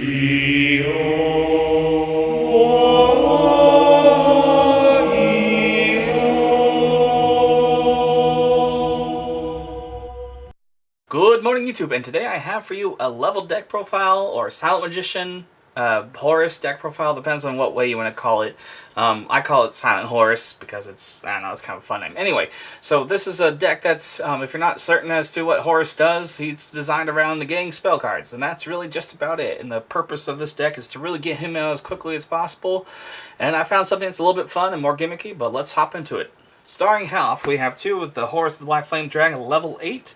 Good morning, YouTube, and today I have for you a level deck profile or Silent Magician Horus deck profile. Depends on what way you want to call it. I call it Silent Horus because it's, I don't know, it's kind of a fun name. Anyway, so this is a deck that's, if you're not certain as to what Horus does, he's designed around the getting spell cards, and that's really just about it. And the purpose of this deck is to really get him out as quickly as possible. And I found something that's a little bit fun and more gimmicky, but let's hop into it. Starting half, we have two with the Horus the Black Flame Dragon, level 8.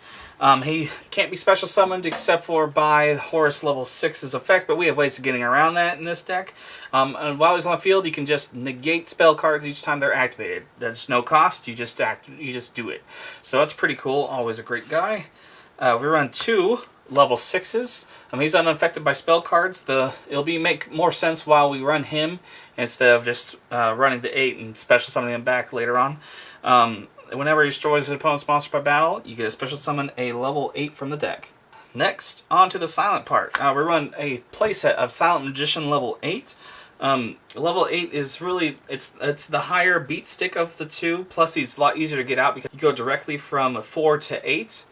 He can't be special summoned except for by Horus level 6's effect, but we have ways of getting around that in this deck. And while he's on the field, you can just negate spell cards each time they're activated. There's no cost, you just do it. So that's pretty cool, always a great guy. We run two level 6's. He's unaffected by spell cards. It'll make more sense while we run him instead of just running the 8 and special summoning him back later on. Whenever he destroys an opponent's monster by battle, you get a special summon a level 8 from the deck. Next, on to the silent part. We run a playset of Silent Magician level 8. Level 8 is really, it's the higher beat stick of the two, plus he's a lot easier to get out because you go directly from 4 to 8.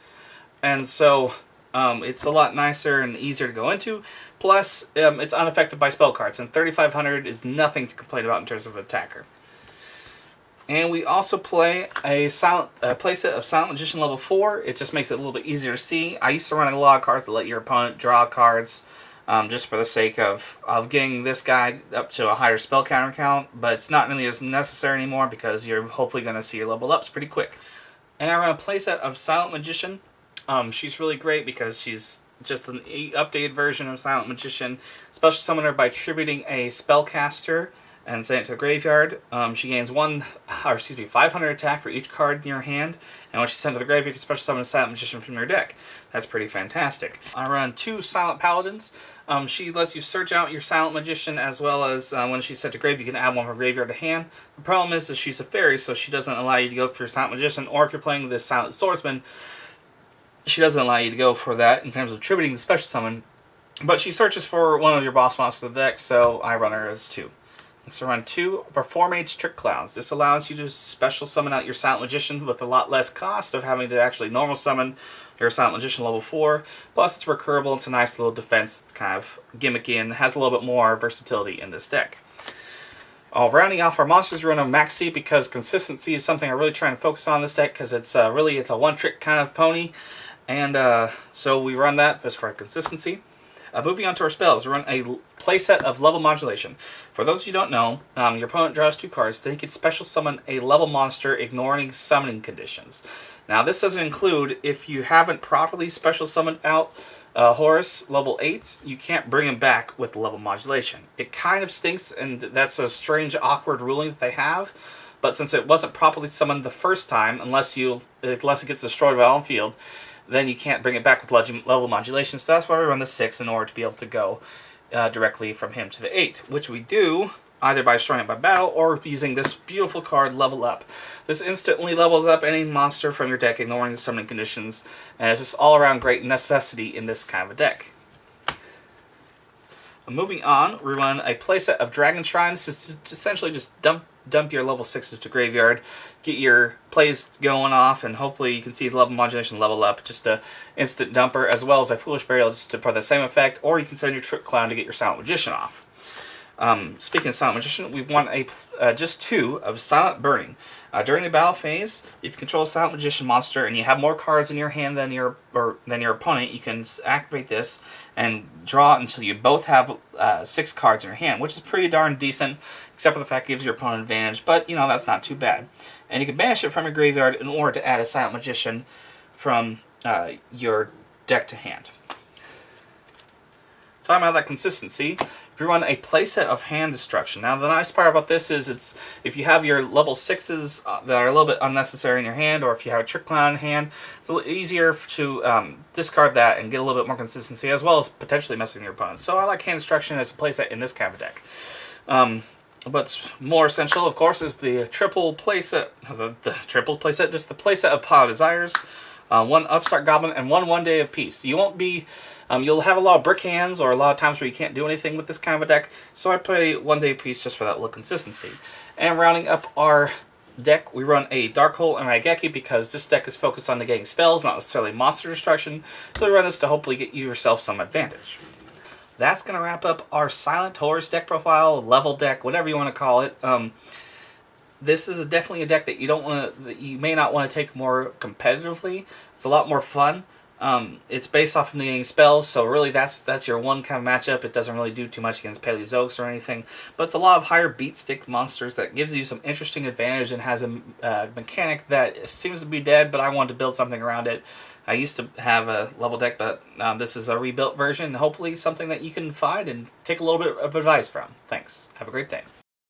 And so it's a lot nicer and easier to go into. Plus, it's unaffected by spell cards, and 3500 is nothing to complain about in terms of attacker. And we also play a playset of Silent Magician level 4. It just makes it a little bit easier to see. I used to run a lot of cards to let your opponent draw cards, just for the sake of getting this guy up to a higher spell counter count, but it's not really as necessary anymore because you're hopefully going to see your level ups pretty quick. And I run a playset of Silent Magician. She's really great because she's just an updated version of Silent Magician. Special summon her by tributing a spellcaster and send it to a graveyard. She gains 500 attack for each card in your hand, and when she's sent to the graveyard, you can special summon a Silent Magician from your deck. That's pretty fantastic. I run two Silent Paladins. She lets you search out your Silent Magician, as well as when she's sent to grave, you can add one from graveyard to hand. The problem is that she's a fairy, so she doesn't allow you to go for your Silent Magician, or if you're playing this Silent Swordsman, she doesn't allow you to go for that in terms of tributing the special summon, but she searches for one of your boss monsters of the deck, so I run her as two. So run two Performate Trick Clouds. This allows you to special summon out your Silent Magician with a lot less cost of having to actually normal summon your Silent Magician level 4. Plus it's recurable, it's a nice little defense, it's kind of gimmicky and has a little bit more versatility in this deck. Rounding off our monsters, we run a Maxi because consistency is something I'm really trying to focus on in this deck because it's a one-trick kind of pony. And so we run that just for consistency. Moving on to our spells, we run a playset of level modulation. For those of you who don't know, your opponent draws two cards, then he can special summon a level monster ignoring summoning conditions. Now this doesn't include if you haven't properly special summoned out Horus level 8, you can't bring him back with level modulation. It kind of stinks, and that's a strange, awkward ruling that they have. But since it wasn't properly summoned the first time, unless it gets destroyed by on field, then you can't bring it back with level modulation. So that's why we run the 6 in order to be able to go directly from him to the 8, which we do either by destroying it by battle or using this beautiful card, Level Up. This instantly levels up any monster from your deck, ignoring the summoning conditions, and it's just all around great necessity in this kind of a deck. Moving on, we run a playset of Dragon Shrines. This is essentially just dump your level 6s to graveyard, get your plays going off, and hopefully you can see the level modulation level up, just a instant dumper, as well as a Foolish Burial just for the same effect, or you can send your Trick Clown to get your Silent Magician off. Speaking of Silent Magician, we've won just two of Silent Burning. During the battle phase, if you control a Silent Magician monster and you have more cards in your hand than your opponent, you can activate this and draw until you both have 6 cards in your hand, which is pretty darn decent, except for the fact it gives your opponent advantage, but you know, that's not too bad. And you can banish it from your graveyard in order to add a Silent Magician from your deck to hand. Talking about that consistency, we run a playset of Hand Destruction. Now the nice part about this is if you have your level 6s that are a little bit unnecessary in your hand, or if you have a Trick Clown in hand, it's a little easier to discard that and get a little bit more consistency, as well as potentially messing with your opponents. So I like Hand Destruction as a playset in this kind of deck. What's more essential, of course, is the triple playset, just the playset of Pot of Desires. one Upstart Goblin, and one Day of Peace. You won't be... you'll have a lot of brick hands or a lot of times where you can't do anything with this kind of a deck, so I play 1 Day of Peace just for that little consistency. And rounding up our deck, we run a Dark Hole and Raigeki because this deck is focused on negating spells, not necessarily monster destruction, so we run this to hopefully get yourself some advantage. That's going to wrap up our Silent Horus deck profile, level deck, whatever you want to call it. This is definitely a deck that you may not want to take more competitively. It's a lot more fun. It's based off of negating spells, so really that's your one kind of matchup. It doesn't really do too much against Paleozoics or anything, but it's a lot of higher beat stick monsters that gives you some interesting advantage and has a mechanic that seems to be dead, but I wanted to build something around it. I used to have a level deck, but this is a rebuilt version, hopefully something that you can find and take a little bit of advice from. Thanks. Have a great day.